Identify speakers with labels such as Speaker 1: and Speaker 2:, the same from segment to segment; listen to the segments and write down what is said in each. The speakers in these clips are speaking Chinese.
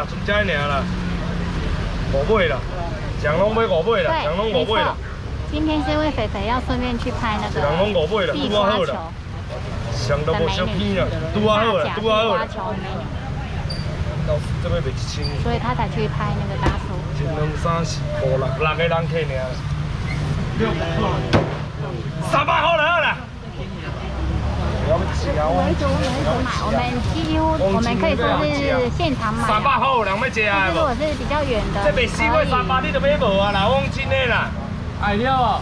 Speaker 1: 啦，剩这尔啦，5尾啦，人拢买5尾啦，人拢5尾啦。
Speaker 2: 今天是因为肥肥要顺便去拍那个
Speaker 1: 人拢5尾啦，
Speaker 2: 地
Speaker 1: 拄啊好
Speaker 2: 瓜球
Speaker 1: 啦，上都无小片啦，拄啊好啦，拄啊好啦。到时这边卖1000，
Speaker 2: 所以他才去拍那个大叔。
Speaker 1: 1、2、3、4、5、6个人客尔。300块就好啦。
Speaker 2: 我们几乎我们可以说是现场买。
Speaker 1: 300块有人要食啊？
Speaker 2: 如果是比较远的，
Speaker 1: 这卖4块300，你都买无啊啦？我讲真的啦。哎了。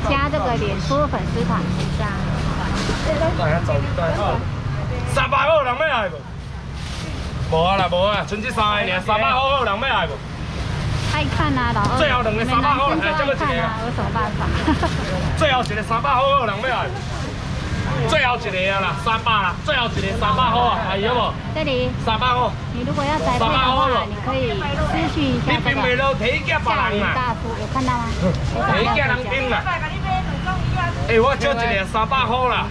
Speaker 2: 加这个脸书粉丝团加。
Speaker 1: 大家走带好。300块有人要来无？无啊啦，无啊，剩这3个尔，300块有人要来无？
Speaker 2: 爱看啊，老二。
Speaker 1: 最后2个300块，哎，这个一个。
Speaker 2: 有什么办法？
Speaker 1: 最后一个300块有人要来。最后一个啊啦，300啦，最后一个300块啊，哎有无？
Speaker 2: 这里。
Speaker 1: 300块。
Speaker 2: 你如果要宅配的话，你可以私讯一下这个。下云大叔有看到吗？
Speaker 1: 提价人顶啦。哎，我少一个300块啦。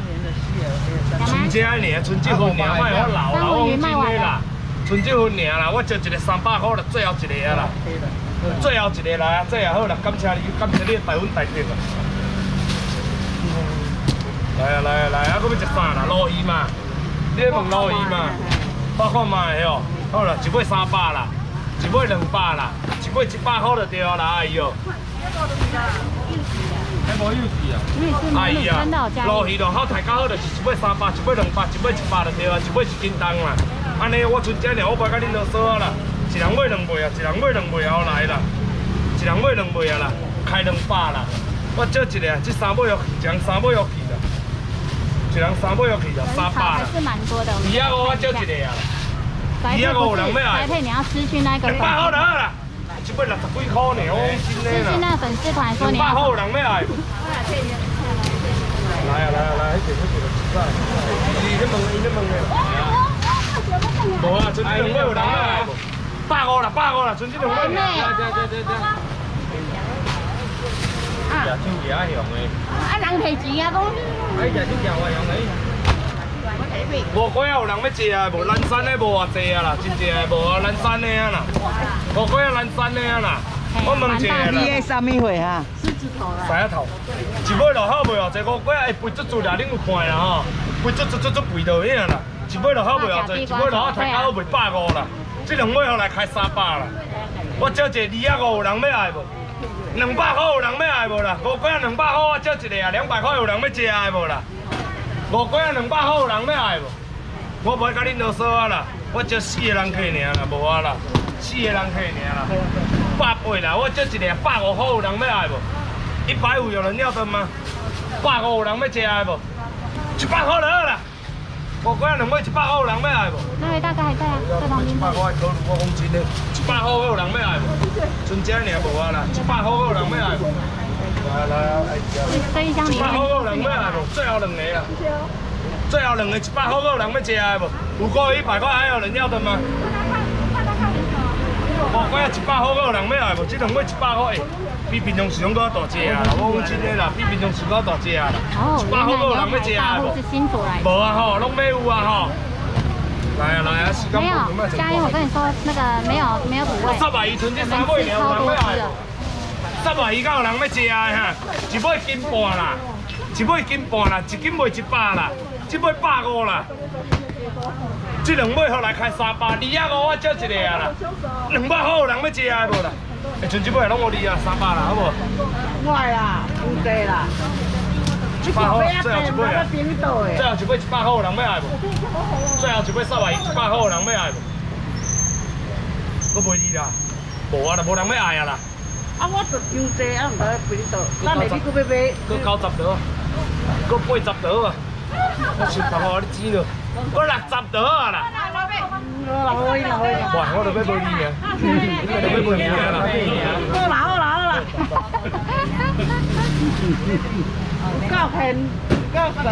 Speaker 1: 剩这尔，剩这份尔，莫我老啦，我讲真的啦。 剩这份尔啦，我招一个300块啦，最后一个啊啦，最后一个来啊，这也好啦，感谢你，感谢你的大粉大票啊！来啊来啊来啊，搁要食啥啦？鲈鱼嘛，你要问鲈鱼嘛？我看卖哦，好啦，一尾300啦，一尾200啦，一尾100块就对啊啦，哎呦！还无幼稚啊！哎呀，鲈鱼就好大家好，就是一尾300，一尾200，一尾100就对啊，一尾1斤重啦。 安尼我剩这尔，我袂甲恁啰嗦啊啦，一人买2尾啊，一人买2尾后来啦，一人买2尾啊啦，开200啦，我少一个，这3尾要去，一人3尾要去啦，一人3尾要去啦，300啦。
Speaker 2: 是蛮多的。
Speaker 1: 250我少一个啊啦，250有人要来。
Speaker 2: 宅配你要私讯那个。
Speaker 1: 200块就好啦，一尾60几块呢，我讲真的啦。
Speaker 2: 私讯那粉丝团说你要。
Speaker 1: 200块有人要来。来啊来啊来，迄个你问伊问的。 无啊，剩这2尾有人来，150啦，150啦，剩这2尾。啊，手机啊用的。
Speaker 2: 啊，人提钱啊，讲。
Speaker 1: 哎，食手机我用的。5块有人要食啊，无蓝山的无偌济啊啦，真济无啊，蓝山的啊啦，5块啊蓝山的啊啦。我问一下啦。
Speaker 3: 你的什么货哈？
Speaker 2: 狮子头啦。
Speaker 1: 狮子头，一尾就好袂哦，这5块会肥足足啦，恁有看啦吼，肥足肥就影啦。 一尾就好袂偌济，一尾就好大家好卖150啦，这2尾后来开300啦。我招一个250有人要来无？200块有人要来无啦？5块200块我招一个啊，200块有人要食的无啦？5块200块有人要来无？我袂甲恁啰嗦啊啦，我招4个人客尔啦，无啊啦，4个人客尔啦，180啦，我招一个150块有人要来无？150有人要的吗？150有人要食的无？100块就好啦。 5块2尾100块有人要来无？
Speaker 2: 那位大哥还在啊，在旁边。
Speaker 1: 100块考虑我讲真的，100块有人要来无？剩这尔无啊啦，100块有人要来无？来来啊！
Speaker 2: 这一箱里面。
Speaker 1: 100块有人要来无？最后2个啦，最后2个100块有人要食的无？5块100块还有人要的吗？5块100块有人要来无？这2尾100块，比平常时拢搁大只啊！我讲真的啦，比平常时搁大只啊啦。100块有人要食的无？无啊吼，拢要有啊吼。来啊来啊，时间
Speaker 2: 没有，嘉欣，我跟你说，那个没有补位。
Speaker 1: 3万2剩这3尾了，有人要来无？3万2敢有人要食的哈？一尾斤半啦，一尾斤半啦，一斤卖100啦，这尾150啦。这2尾后来开300，250我招一个啊啦，200块有人要食的无啦？会剩这尾拢我你啊，300啦，好无？
Speaker 3: 我啦，有地啦。
Speaker 1: 100块，最后一尾啊！最后一尾100块有人要来无？最后一尾3万100块有人要来无？搁卖你啦？无啊啦，无人要爱啊啦。
Speaker 3: 啊，我就伤济啊，唔得陪你倒。咱下日搁要买，
Speaker 1: 搁90刀，搁80刀啊！我先头我你钱了，搁60刀啊啦！
Speaker 3: 老位老位。
Speaker 1: 哇，我就要卖你啊！你就要卖你啊啦！
Speaker 3: 好啦，够骗。够神的。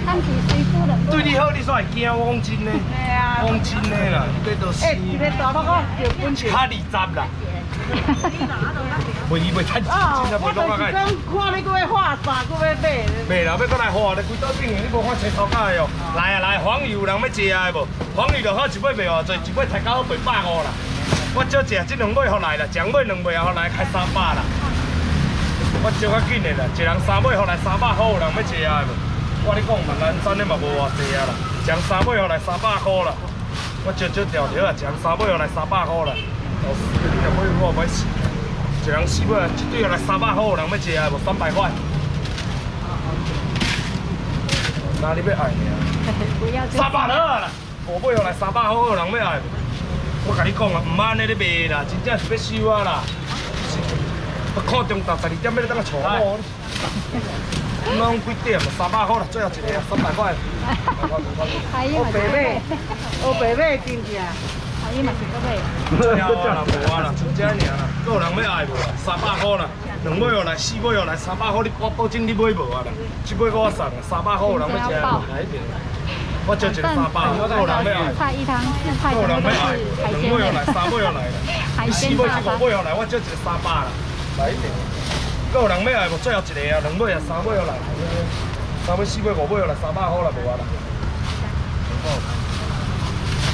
Speaker 2: 他们是水夫的。
Speaker 1: 对你好，你煞会惊我讲真的，
Speaker 3: 系啊。
Speaker 1: 讲真的啦，你都死。
Speaker 3: 一个大包我就本钱。
Speaker 1: 卡20啦。袂趁钱，
Speaker 3: 哦，
Speaker 1: 真正袂
Speaker 3: 我就是
Speaker 1: 弄啊！
Speaker 3: 讲，看你搁要画啥，搁要买。
Speaker 1: 袂啦，要搁来画咧，规岛顶的，你无看青头家的哦。来啊来，黄鱼有人要食的无？黄鱼就好，一尾卖偌济，一尾抬到好卖150啦。我少食这两尾互来啦，将尾两尾啊，互来开300啦。我少较紧的啦，一人3尾互来300块，有人要食的无？我跟你讲嘛，南山的嘛无偌济啊啦，将3尾互来300块啦。我少条条啊，将3尾互来300块啦。老师，你若买我买死。一人4尾，一对下来300块，有人要食的无？300块。哪里要爱呢？
Speaker 2: 不要
Speaker 1: 300啦，5尾下来300块，有人要爱无？我甲你讲啊，唔安尼咧卖啦，真正是要收啊啦。我看中昼12点要咧等个坐我。拢几点？300块啦，最后一个300块。
Speaker 3: 我白买，我白买真正。
Speaker 2: 阿姨嘛是个买。
Speaker 1: 最后啊啦，无啊啦，就这尔啦。还有人要爱无啊？300块啦，2尾下来4尾下来300块，你我保证你买无啊啦。这尾我送啊，300块有人要食来一点。我就一个300，有人要爱。
Speaker 2: 菜一汤4菜
Speaker 1: 有人要
Speaker 2: 全部都是
Speaker 1: 爱，
Speaker 2: 海鲜
Speaker 1: 2尾下来
Speaker 2: 的。
Speaker 1: 3尾下来啦。
Speaker 2: 海鲜
Speaker 1: 4尾
Speaker 2: 大
Speaker 1: 5尾下来，我就一个300啦，来一点。还有人要爱无？最后一个啊，2尾啊3尾下来，3尾4尾5尾下来300块啦，无啊啦。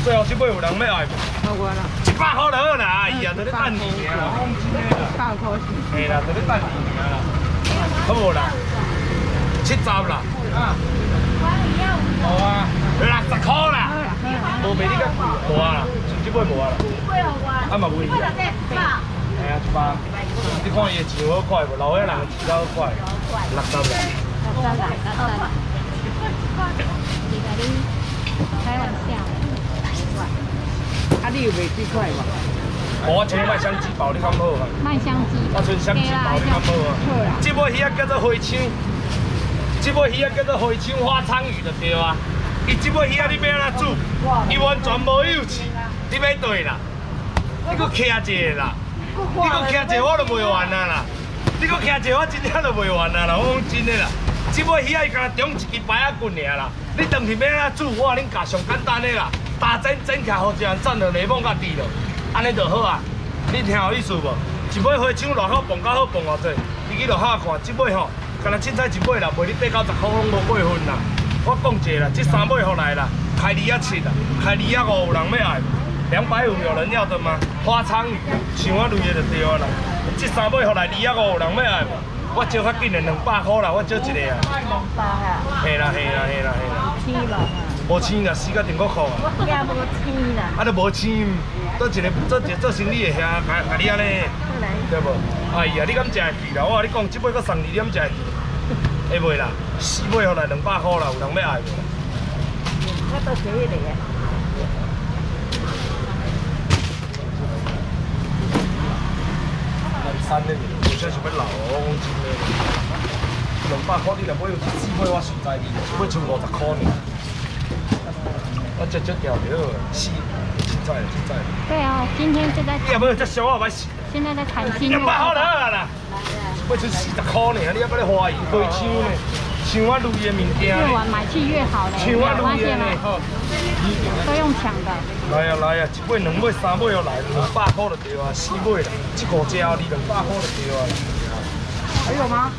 Speaker 1: 最后这尾有人要爱无？
Speaker 3: 我啦。
Speaker 1: 100块就好啦，哎呀，在咧等你啦，讲真诶啦。
Speaker 3: 100块钱。
Speaker 1: 嘿啦，在咧等你啦。好无啦？70啦。啊。无啊，60块啦。无卖你较贵，无啊啦，像这尾无啊啦。啊嘛贵啊。哎呀，100。你看伊的钱好快无？老岁人钱较好快。60啦。
Speaker 2: 开玩笑。
Speaker 3: 啊，你有卖几块无？
Speaker 1: 我像麦香鸡煲，你敢好啊？
Speaker 2: 麦香鸡，
Speaker 1: 我像香鸡煲，你敢好啊？这尾鱼叫做花枪，这尾鱼叫做花枪花鲳鱼就对啊。伊这尾鱼你要安怎煮？伊完全无油脂，你要对啦。你搁徛一个啦，你搁徛一个我就卖完啊啦。你搁徛一个我真正就卖完啊啦，我讲真的啦。这尾鱼伊敢中一支白仔棍尔啦，你当时要安怎煮？我甲恁教上简单的啦。 打整起来，互一人蘸落柠檬甲猪肉，安尼就好啊。你听有意思无？一尾花枪偌好，磅到好磅偌济，你去落海看，这尾吼，干那凊彩一尾啦，卖你8到10块拢无过分啦。我讲一个啦，这3尾互来啦，开2.7啦，开2.5有人要爱，250有人要的吗？花鲳鱼，像我类的就对啊啦。这3尾互来2.5有人要爱无？我少较紧的200块啦，我少一个啊。嘿啦嘿啦嘿啦嘿啦。
Speaker 2: 七了。
Speaker 1: 无青啦，死到中国裤啊！
Speaker 2: 也无青啦。
Speaker 1: 啊，都无青，做一个做生理的兄，甲你安尼，对无？哎呀，你敢食会起啦？我甲你讲，这尾搁送你，你敢食会起？会袂啦？4尾互来200块啦，有人要爱无？
Speaker 3: 我都ซื้一个。
Speaker 1: 山的，有些想要老哦，我讲真的，200块你若买有4尾，我实在哩，一尾剩50块呢。 我这条条死，凊彩凊彩。
Speaker 2: 对啊，今天就在。
Speaker 1: 你也没有这小我买死。
Speaker 2: 现在在谈心。
Speaker 1: 200块就好啦，要出40块呢，你还搁咧花伊花枪呢，像我类的物件。
Speaker 2: 越晚买去越好嘞，
Speaker 1: 像我
Speaker 2: 发现吗？
Speaker 1: 类的呢，
Speaker 2: 都用抢的。
Speaker 1: 来啊来啊，一尾、2尾、3尾要来，200块就对啊，4尾啦，这5只你200块就对啊。
Speaker 3: 还有吗？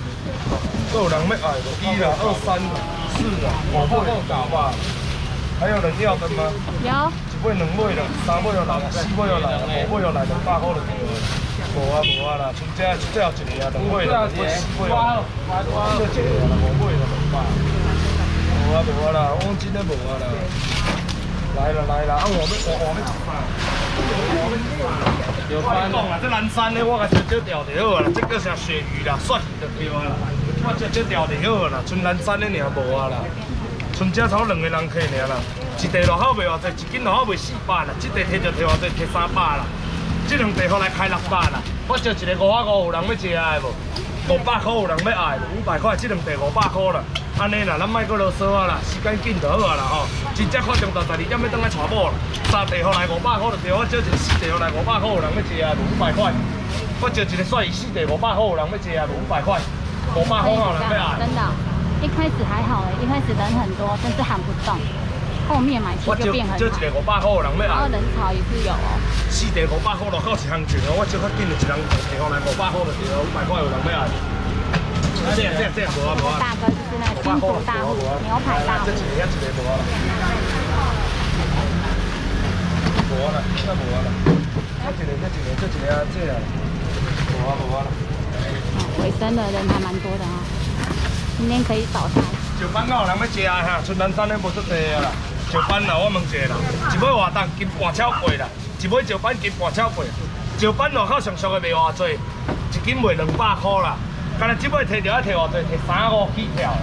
Speaker 1: 都有人要爱无？1啦、2、3啦、4啦、5尾、9吧。 还有人要的吗？
Speaker 2: 有。
Speaker 1: 一尾、2尾啦，3尾要来，4尾要来，5尾要来，200块就对了。无啊无啊啦，剩最后一个啊，2尾啦，4尾啦，最一个啦，5尾啦，200。无啊无啊啦，我讲真的无啊啦。来啦来啦，啊我要吃啥？有班讲啦，这南山的我甲少少钓就好啦，这叫啥鳕鱼啦，鳝鱼就对啊啦。我少少钓就好啦，剩南山的尔无啊啦。 剩只差2个人客尔啦，一地落口卖偌济，一斤落口卖400啦，这地摕就摕偌济，摕300啦，这2地互来开600啦。我招一个550有人要食的无？500块有人要爱无？500块，这2地500块啦。安尼啦，咱莫搁啰嗦啊啦，时间紧就好啊啦吼。真正看中昼12点要倒来娶某啦，3地互来500块就对，我招一个4地互来500块有人要食的无？500块。我招一个帅4地500块有人要食的无？500块。500块有人要爱。
Speaker 2: 真的。一开始还好一开始人很多，但是喊不动。后面买气就变很少。
Speaker 1: 一个500块人要
Speaker 2: 然后
Speaker 1: 爱。
Speaker 2: 人潮也是有哦。
Speaker 1: 4地500块就到一行情哦，我少较紧就一人提互来500块就对了，500块有人要爱。这无啊无啊。
Speaker 2: 大哥就是那新竹大户牛排大户。
Speaker 1: 这一个无啊啦。无啊啦，那无啊啦。这一个这啊。无啊啦。
Speaker 2: 尾声的人还蛮多的啊，今天可以早餐。
Speaker 1: 石板有人要食哈，春兰山咧无足济啊啦。石板啦，我问一下啦，一尾偌重斤半超贵啦，一尾石板斤半超贵。石板路口上俗的卖偌济，一斤卖200块啦。干那即尾摕着要摕偌济？摕3、5起跳啦。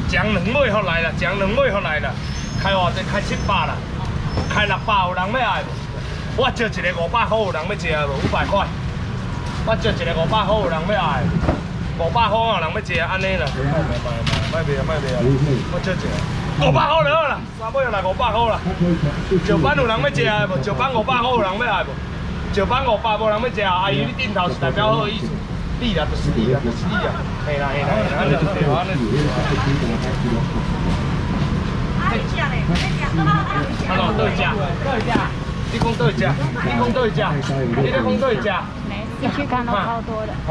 Speaker 1: 将2尾好来啦，将2尾好来啦。开偌济？开700啦，开600有人要爱无？我招一个500块有人要食无？500块。我招一个500块有人要爱？500块有人要食安尼啦。卖卖啊！我招一个500块就好啦，三尾来500块啦。石板有人要食的无？石板500块有人要爱无？石板500无人要食，阿姨你顶头是代表好意思。你啦，就是你啦，就是你啦。嘿啦，安尼就对，安尼就对。Hello， 倒一只？你讲倒一只？你讲倒一只？你咧讲倒一只？
Speaker 2: 没，去看到超多的。
Speaker 1: 好，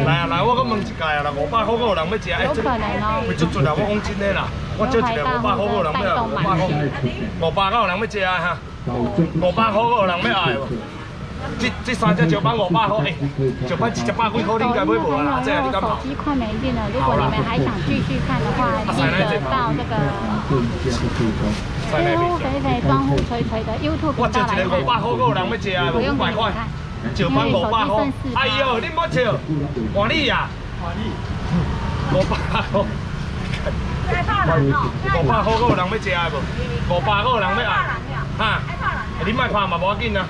Speaker 1: 来啊来，我搁问一届啊啦，500块有人要食，
Speaker 2: 有可能哦。
Speaker 1: 会足足啦，我讲真的啦，我招一个500块有人要爱，500块有人要食啊哈，500块有人要爱无？这3只石板500块，石板100几块，你应该买无啦，这你敢跑？
Speaker 2: 手机快没电了，如果你们还想继续看的话，记得到这个肥肥装户吹吹的 YouTube
Speaker 1: 我
Speaker 2: 频道来看。
Speaker 1: 招一个500块有人要食啊，无500块，石板500块。哎呦，你莫笑，换你呀，500块。500块有人要食的无？500块有人要爱，哈？你莫看嘛，无要紧啊。